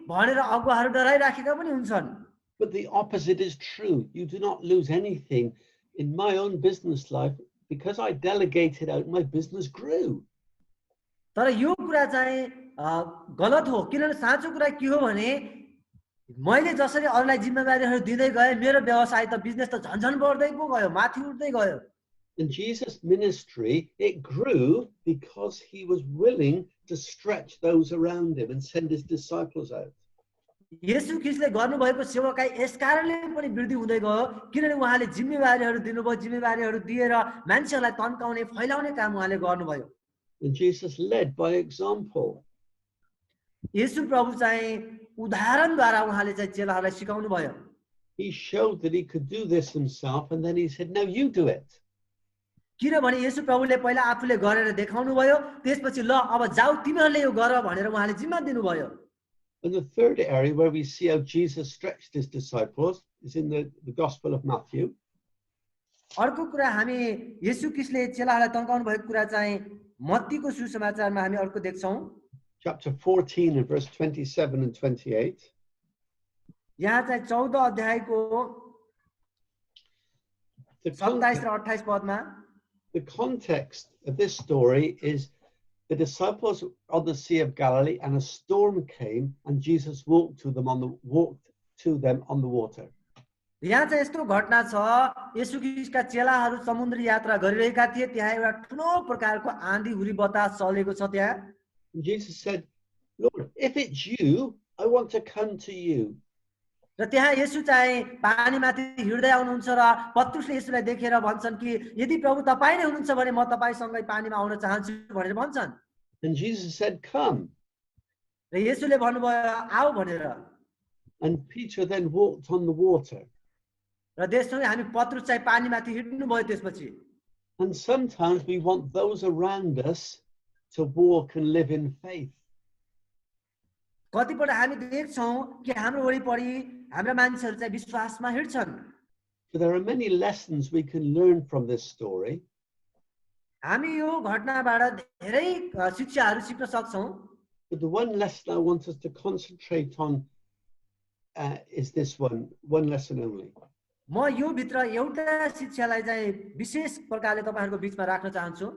भनेर अगुवाहरू डराइराखेका पनि हुन्छन्। But the opposite is true. You do not lose anything. In my own business life, because I delegated out, my business grew. तर यो कुरा चाहिँ गलत हो, किनभने साँचो कुरा के हो भने मैले जसरी अरूलाई जिम्मेवारीहरू दिँदै गए मेरो व्यवसाय त बिजनेस त झन्झन बढ्दै पो गयो, माथि उठ्दै गयो। In Jesus' ministry, it grew because he was willing to stretch those around him and send his disciples out. येशू ख्रीष्टले गर्नुभएको सेवाकाई यस कारणले पनि वृद्धि हुँदै गयो किनभने उहाँले जिम्मेवारीहरू दिनुभयो, जिम्मेवारीहरू दिएर मान्छेहरूलाई तन्काउने फैलाउने काम उहाँले गर्नुभयो। And Jesus led by example. येशू प्रभु चाहिँ उदाहरणद्वारा उहाँले चाहिँ चेलाहरूलाई सिकाउनु भयो। He showed that he could do this himself, and then he said, "Now you do it." किनभने येशू प्रभुले पहिला आफूले गरेर देखाउनु भयो, त्यसपछि ल अब जाऊ तिमीहरूले यो गर भनेर उहाँले जिम्मा दिनुभयो। And the third area where we see how Jesus stretched his disciples is in the Gospel of Matthew. अर्को कुरा हामी येशू ख्रीष्टले चेलाहरूलाई तन्काउनु भएको कुरा चाहिँ मत्तीको सुसमाचारमा हामी अर्को देख्छौं। Chapter 14 and verse 27 and 28. यहाँ चाहिँ 14 अध्यायको 27 र 28 पदमा The context of this story is the disciples on the Sea of Galilee, and a storm came, and Jesus walked to them on the water. यहाँ चाहिँ यस्तो घटना छ, येशू ख्रीष्टका चेलाहरू समुद्र यात्रा गरिरहेका थिए, त्यहाँ एउटा ठुलो प्रकारको आँधी हुरी बतास चलेको छ त्यहाँ। Jesus said, "Lord, if it's you, I want to come to you." र त्यहाँ येशू चाहिँ पानीमाथि हिँड्दै आउनुहुन्छ र पत्रुसले येशूलाई देखेर भन्छन् कि यदि प्रभु तपाईँ नै हुनुहुन्छ भने म तपाईसँगै पानीमा आउन चाहन्छु भनेर भन्छन्। And Jesus said, "Come." र येशूले भन्नुभयो आऊ भनेर। And Peter then walked on the water. र त्यसपछि हामी पत्रुस चाहिँ पानीमाथि हिँड्नु भयो त्यसपछि। And sometimes we want those around us to walk and live in faith. कतिपल्ट हामी देख्छौं कि हाम्रो वरिपरि हाम्रा मान्छेहरू चाहिँ विश्वासमा हिँड्छन्। So there are many lessons we can learn from this story. हामी यो घटनाबाट धेरै शिक्षाहरू सिक्न सक्छौं। But the one lesson I want us to concentrate on is this one lesson only. म यो भित्र एउटा शिक्षालाई चाहिँ विशेष प्रकारले तपाईहरुको बीचमा राख्न चाहन्छु।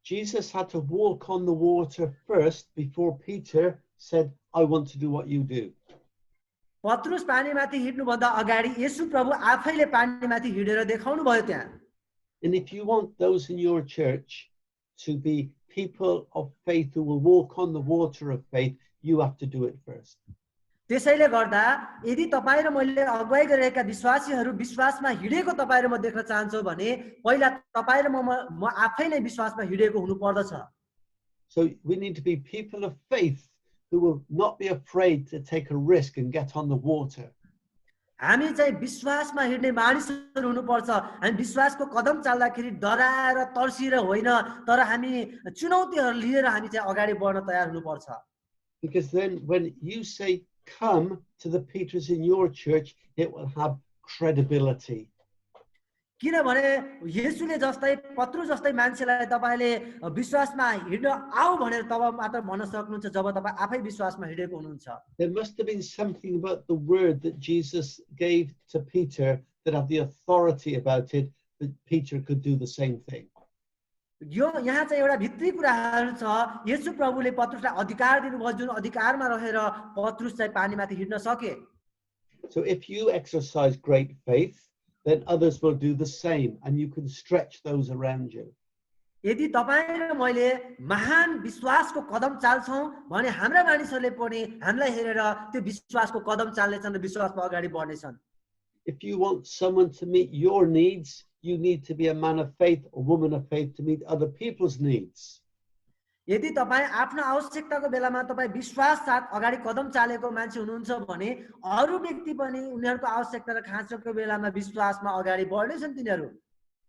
Jesus had to walk on the water first before Peter said, "I want to do what you do." पत्रुस पानीमाथि हिँड्नु भन्दा अगाडि येशू प्रभु आफैले पानीमाथि हिँडेर देखाउनु भयो त्यहाँ। And if you want those in your church to be people of faith who will walk on the water of faith, you have to do it first. त्यसैले गर्दा यदि तपाई र मैले अगुवाई गरेका विश्वासीहरू विश्वासमा हिँडेको तपाई र म देख्न चाहन्छु भने पहिला तपाई र म आफै नै विश्वासमा हिँडेको हुनु पर्दछ। So we need to be people of faith who will not be afraid to take a risk and get on the water. हामी चाहिँ विश्वासमा हिँड्ने मानिसहरू हुनुपर्छ। हामी विश्वासको कदम चाल्दाखेरि डराएर तर्सिएर होइन, तर हामी चुनौतीहरू लिएर हामी चाहिँ अगाडि बढ्न तयार हुनुपर्छ। Because then when you say come to the Peters in your church, it will have credibility. किनभने येशूले जस्तै पत्रुस जस्तै मान्छेलाई तपाईले विश्वासमा हिँड्न आऊ भनेर तब मात्र भन्न सक्नुहुन्छ जब तपाई आफै विश्वासमा हिँडेको हुनुहुन्छ। There must have been something about the word that Jesus gave to Peter that had the authority about it, that Peter could do the same thing. यो यहाँ चाहिँ एउटा भित्री कुराहरू छ, येशू प्रभुले पत्रुसलाई अधिकार दिनुभयो जुन अधिकारमा रहेर पत्रुस चाहिँ पानीमाथि हिँड्न सके। So if you exercise great faith, then others will do the same, and you can stretch those around you. यदि तपाई र मैले महान विश्वासको कदम चाल्छौं भने हाम्रा मानिसहरूले पनि हामीलाई हेरेर त्यो विश्वासको कदम चाल्नेछन् र विश्वासमा अगाडि बढ्नेछन्। If you want someone to meet your needs, you need to be a man of faith or woman of faith to meet other people's needs. यदि तपाई आफ्नो आवश्यकताको बेलामा तपाई विश्वास साथ अगाडि कदम चालेको मान्छे हुनुहुन्छ भने अरू व्यक्ति पनि उनीहरुको आवश्यकता र खाँचोको बेलामा विश्वासमा अगाडि बढ्नेछन् तिनीहरु।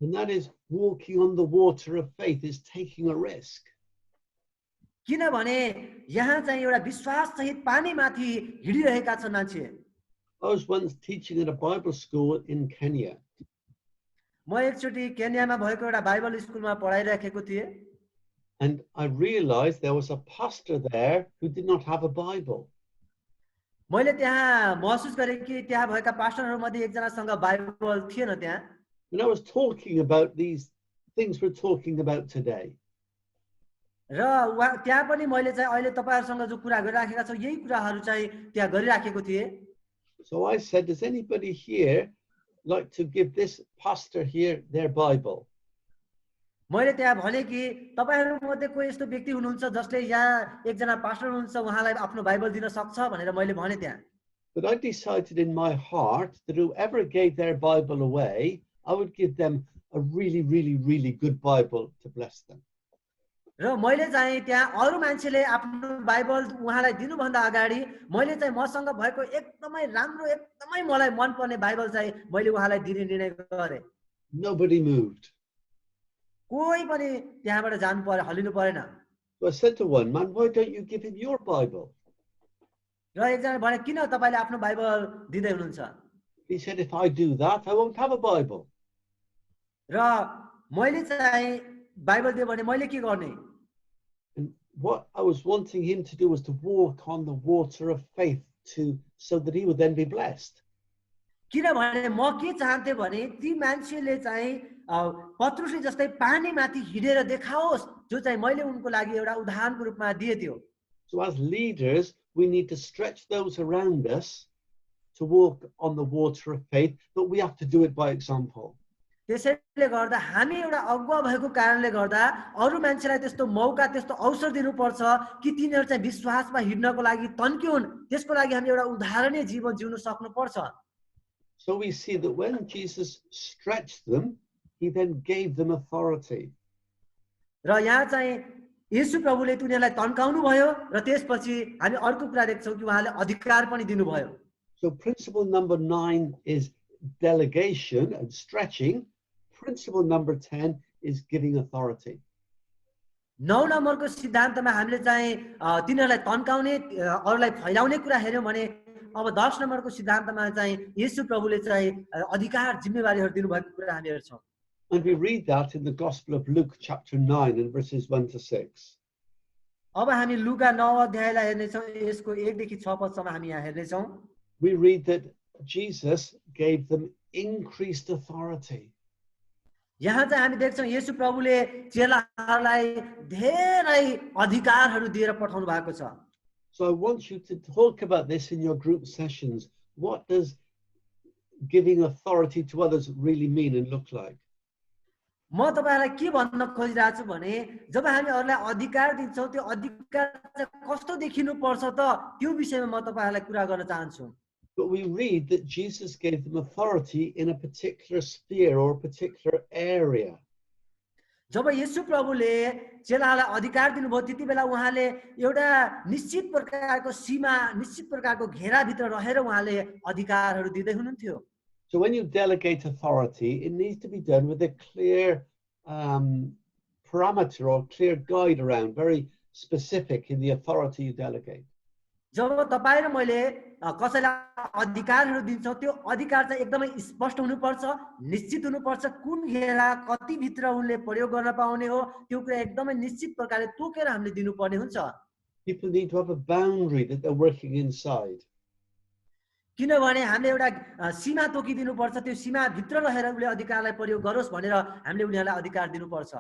And that is walking on the water of faith, is taking a risk. किनभने यहाँ चाहिँ एउटा विश्वास सहित पानीमाथि हिँडिरहेका छन् मान्छे। I was once teaching at a Bible school in Kenya. म एकचोटी केन्यामा भएको एउटा बाइबल स्कुलमा पढाइराखेको थिएँ। And I realized there was a pastor there who did not have a Bible. मैले त्यहाँ महसुस गरेँ कि त्यहाँ भएका पास्टरहरूमध्ये एकजनासँग बाइबल थिएन त्यहाँ। And I was talking about these things we're talking about today. र त्यहाँ पनि मैले चाहिँ अहिले तपाईहरुसँग जो कुरा गरिराखेका छौं यही कुराहरू चाहिँ त्यहाँ गरिराखेको थिए। So I said, does anybody here like to give this pastor here their Bible? मैले त्यहाँ भने कि तपाईहरुमध्ये कोही यस्तो व्यक्ति हुनुहुन्छ जसले यहाँ एकजना पास्टर हुनुहुन्छ उहाँलाई आफ्नो बाइबल दिन सक्छ भनेर मैले भने त्यहाँ। But I decided in my heart that whoever gave their Bible away, I would give them a really, really, really good Bible to bless them. र मैले चाहिँ त्यहाँ अरु मान्छेले आफ्नो बाइबल उहाँलाई दिनुभन्दा अगाडि मैले चाहिँ मसँग भएको एकदमै राम्रो एकदमै मलाई मन पर्ने बाइबल चाहिँ मैले उहाँलाई दिने निर्णय गरे। Nobody moved. कोही पनि त्यहाँबाट जानु पर्यो हलिनु परेन। So I said to one man, why don't you give him your Bible? र एकजना भने किन तपाईले आफ्नो बाइबल दिदै हुनुहुन्छ? He said, if I do that, I won't have a Bible. र मैले चाहिँ बाइबल दिए भने मैले के गर्ने? And what I was wanting him to do was to walk on the water of faith so that he would then be blessed. किनभने म के चाहन्थे भने ती मान्छेले चाहिँ पत्रुसले जस्तै पानीमाथि हिडेर देखाओस् जो चाहिँ मैले उनको लागि एउटा उदाहरणको रूपमा दिए थियो। So as leaders, we need to stretch those around us to walk on the water of faith, but we have to do it by example. त्यसैले गर्दा हामी एउटा अगुवा भएको कारणले गर्दा अरु मान्छेलाई त्यस्तो मौका त्यस्तो अवसर दिनुपर्छ कि तिनीहरु चाहिँ विश्वासमा हिड्नको लागि तन्किउन्। त्यसको लागि हामी एउटा उदाहरणीय जीवन जिउन सक्नुपर्छ। So we see that when Jesus stretched them, he then gave them authority. र यहाँ चाहिँ येशू प्रभुले तिनीहरुलाई तन्काउनु भयो र त्यसपछि हामी अर्को कुरा देख्छौं कि उहाँले अधिकार पनि दिनुभयो। So principle number 9 is delegation and stretching. Principle number 10 is giving authority. 9 नम्बरको सिद्धान्तमा हामीले चाहिँ तिनीहरुलाई तन्काउने अरूलाई फैलाउने कुरा हेर्यौं भने अब 10 नम्बरको सिद्धान्तमा चाहिँ येशू प्रभुले चाहिँ अधिकार जिम्मेवारीहरु दिनुभएको कुरा हामी हेर्छौं। And we read that in the Gospel of Luke chapter 9 and verses 1 to 6. अब हामी लुका 9 अध्यायलाई हेर्ने छौं। यसको 1 देखि 6 पदसम्म हामी यहाँ हेर्ने छौं। We read that Jesus gave them increased authority. यहाँ चाहिँ हामी देख्छौं येशू प्रभुले चेलाहरूलाई धेरै अधिकारहरू दिएर पठाउनु भएको छ। So I want you to talk about this in your group sessions. What does giving authority to others really mean and look like? म तपाईहरुलाई के भन्न खोजिरहेको छु भने जब हामी अरूलाई अधिकार दिन्छौं त्यो अधिकार चाहिँ कस्तो देखिनु पर्छ त त्यो विषयमा म तपाईहरुलाई कुरा गर्न चाहन्छु। But we read that Jesus gave them authority in a particular sphere or a particular area. जब येशू प्रभुले चेलाहरूलाई अधिकार दिनुभयो त्यतिबेला उहाँले एउटा निश्चित प्रकारको सीमा निश्चित प्रकारको घेरा भित्र रहेर उहाँले अधिकारहरू दिदै हुनुहुन्थ्यो। So when you delegate authority, it needs to be done with a clear parameter or clear guide around, very specific in the authority you delegate. जब तपाई र मैले कसैलाई अधिकारहरू दिन्छौं त्यो अधिकार चाहिँ एकदमै स्पष्ट हुनुपर्छ, निश्चित हुनुपर्छ, कुन घेरा कति भित्र उनले प्रयोग गर्न पाउने हो त्यो कुरा एकदमै निश्चित प्रकारले तोकेर हामीले दिनुपर्ने हुन्छ। People need to have a boundary that they're working inside. किनभने हामीले एउटा सीमा तोकिदिनु पर्छ, त्यो सीमा भित्र रहेर उले अधिकारलाई प्रयोग गरोस् भनेर हामीले उनीहरुलाई अधिकार दिनुपर्छ।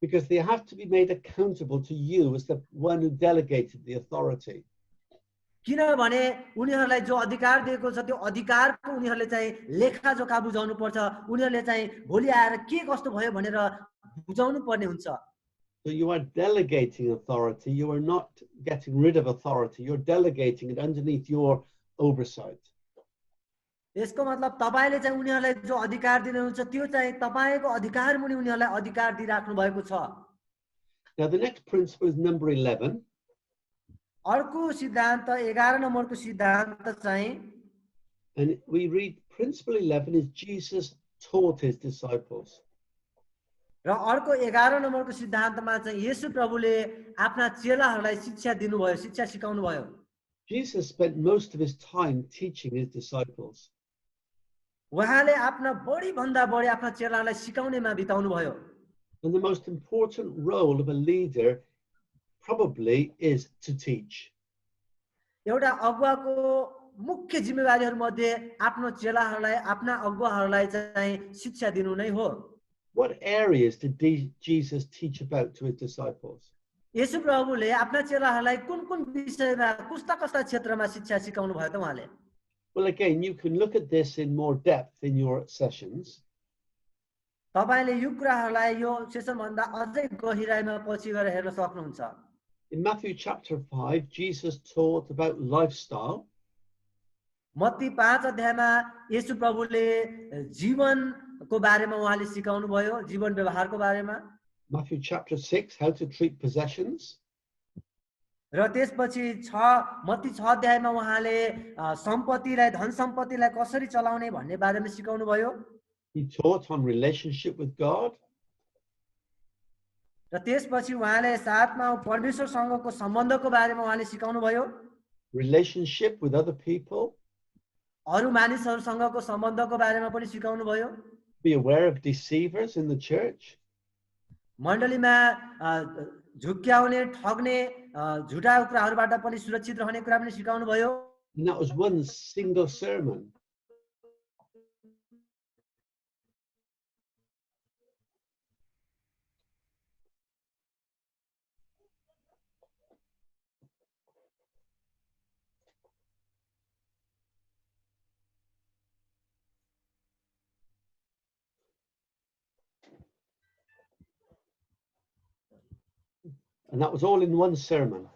Because they have to be made accountable to you as the one who delegated the authority. किनभने उनीहरुलाई जो अधिकार दिएको छ त्यो अधिकारको उनीहरुले चाहिँ लेखाजोखा बुझाउनु पर्छ। उनीहरुले चाहिँ भोलि आएर के कस्तो भयो भनेर बुझाउनु पर्ने हुन्छ। So you are delegating authority, you are not getting rid of authority, you're delegating it underneath your oversight. यसको मतलब तपाईले चाहिँ उनीहरुलाई जो अधिकार दिनुहुन्छ त्यो चाहिँ तपाईको अधिकार मुनि उनीहरुलाई अधिकार दिइराख्नु भएको छ। Now the next principle is number 11. अर्को सिद्धान्त 11 नम्बरको सिद्धान्त चाहिँ And we read principle 11 is Jesus taught his disciples. र अर्को 11 नम्बरको सिद्धान्तमा चाहिँ येशू प्रभुले आफ्ना चेलाहरूलाई शिक्षा दिनुभयो, शिक्षा सिकाउनु भयो। Jesus spent most of his time teaching his disciples. उहाँले आफ्ना बढी भन्दा बढी आफ्ना चेलाहरूलाई सिकाउनेमा बिताउनु भयो। And the most important role of a leader probably is to teach. एउटा अगुवाको मुख्य जिम्मेवारीहरू मध्ये आफ्नो चेलाहरूलाई आफ्ना अगुवाहरूलाई चाहिँ शिक्षा दिनु नै हो। What areas did Jesus teach about to his disciples? येशू प्रभुले आफ्ना चेलाहरूलाई कुन कुन विषयमा कस्ता कस्ता क्षेत्रमा शिक्षा सिकाउनु भयो त उहाँले? Well, again, you can look at this in more depth in your sessions. तपाईले यो कुराहरूलाई यो सेसन भन्दा अझै गहिराइमा पछि गएर हेर्न सक्नुहुन्छ। In Matthew chapter 5, Jesus taught about lifestyle. Matthew 5 अध्यायमा येशू प्रभुले जीवनको बारेमा उहाँले सिकाउनु भयो, जीवन व्यवहारको बारेमा। Matthew chapter 6, how to treat possessions. र त्यसपछि मत्ती 6 अध्यायमा उहाँले सम्पत्तिलाई धन सम्पत्तिलाई कसरी चलाउने भन्ने बारेमा सिकाउनु भयो। He taught on relationship with God. र त्यसपछि उहाँले साथमा परमेश्वरसँगको सम्बन्धको बारेमा उहाँले सिकाउनु भयो। Relationship with other people. अरू मानिसहरूसँगको सम्बन्धको बारेमा पनि सिकाउनु भयो। Be aware of deceivers in the church. मण्डलीमा झुक्क्याउने ठग्ने झुटा कुराहरूबाट पनि सुरक्षित रहने कुरा पनि सिकाउनु भयो। And that was one single sermon. And that was all in one sermon.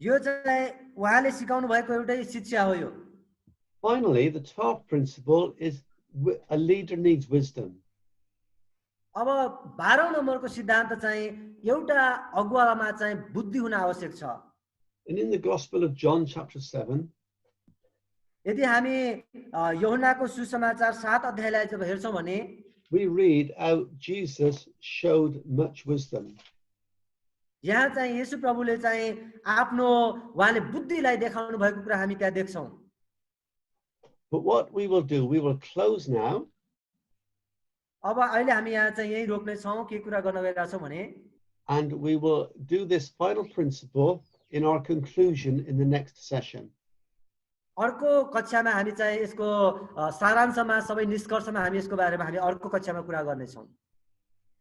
यो चाहिँ उहाँले सिकाउनु भएको एउटै शिक्षा हो यो। Finally, the 12th principle is a leader needs wisdom. अब 12औं नम्बरको सिद्धान्त चाहिँ एउटा अगुवामा चाहिँ बुद्धि हुन आवश्यक छ। And in the Gospel of John chapter 7, यदि हामी यूहन्नाको सुसमाचार 7 अध्यायलाई जब हेर्छौं भने we read how Jesus showed much wisdom. यहाँ चाहिँ येशू प्रभुले चाहिँ आफ्नो उहाँले बुद्धिलाई देखाउनु भएको कुरा हामी त्यहाँ देख्छौं। But what we will do, we will close now. अब अहिले हामी यहाँ चाहिँ यही रोक्ने छौं के कुरा गर्न गइरहेका छौं भने And we will do this final principle in our conclusion in the next session. अर्को कक्षामा हामी चाहिँ यसको सारांशमा सबै निष्कर्षमा हामी यसको बारेमा हामी अर्को कक्षामा कुरा गर्ने छौं।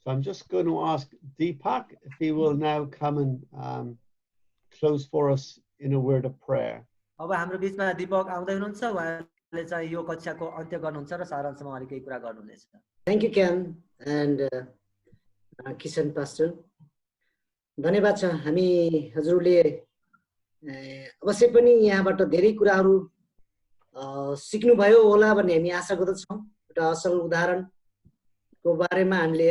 So I'm just going to ask Deepak if he will now come and close for us in a word of prayer. अब हाम्रो बीचमा दीपक आउँदै हुनुहुन्छ, उहाँले चाहिँ यो कक्षाको अन्त्य गर्नुहुन्छ र सारांशमा उहाँले केही कुरा गर्नुहुनेछ। Thank you, Ken and Kishan Pastor. धन्यवाद छ। हामी हजुरले अवश्य पनि यहाँबाट धेरै कुराहरू सिक्नु भयो होला भन्ने हामी आशा गर्दछौँ। एउटा असल उदाहरणको बारेमा हामीले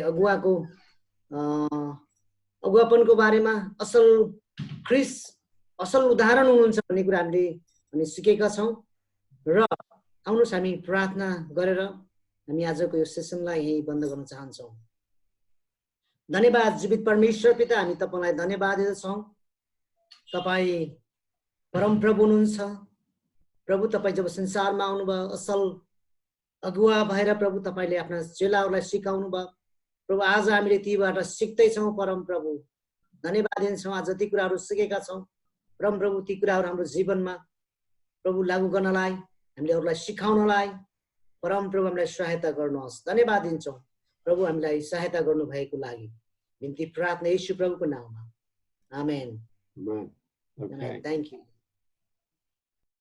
अगुवापनको बारेमा असल ख्रिस असल उदाहरण हुनुहुन्छ भन्ने कुरा हामीले सिकेका छौँ। र आउनुहोस् हामी प्रार्थना गरेर हामी आजको यो सेसनलाई यही बन्द गर्न चाहन्छौँ। धन्यवाद जीवित परमेश्वर पिता, हामी तपाईलाई धन्यवाद दिन्छौँ। तपाई परम प्रभु हुनुहुन्छ। प्रभु तपाई जब संसारमा आउनुभयो असल अगुवा भएर प्रभु तपाईले आफ्ना चेलाहरूलाई सिकाउनु भयो। प्रभु आज हामीले तीबाट सिक्दै छौँ। परम प्रभु धन्यवाद दिन्छौँ। आज जति कुराहरू सिकेका छौँ परम प्रभु ती कुराहरू हाम्रो जीवनमा प्रभु लागू गर्नलाई हामीले अरूलाई सिकाउनलाई परम प्रभु हामीलाई सहायता गर्नुहोस्। धन्यवाद दिन्छौँ प्रभु हामीलाई सहायता गर्नु भएको लागि। बिन्ती प्रार्थना येशू प्रभुको नाममा। आमेन। Amen. Okay. Amen. Thank you.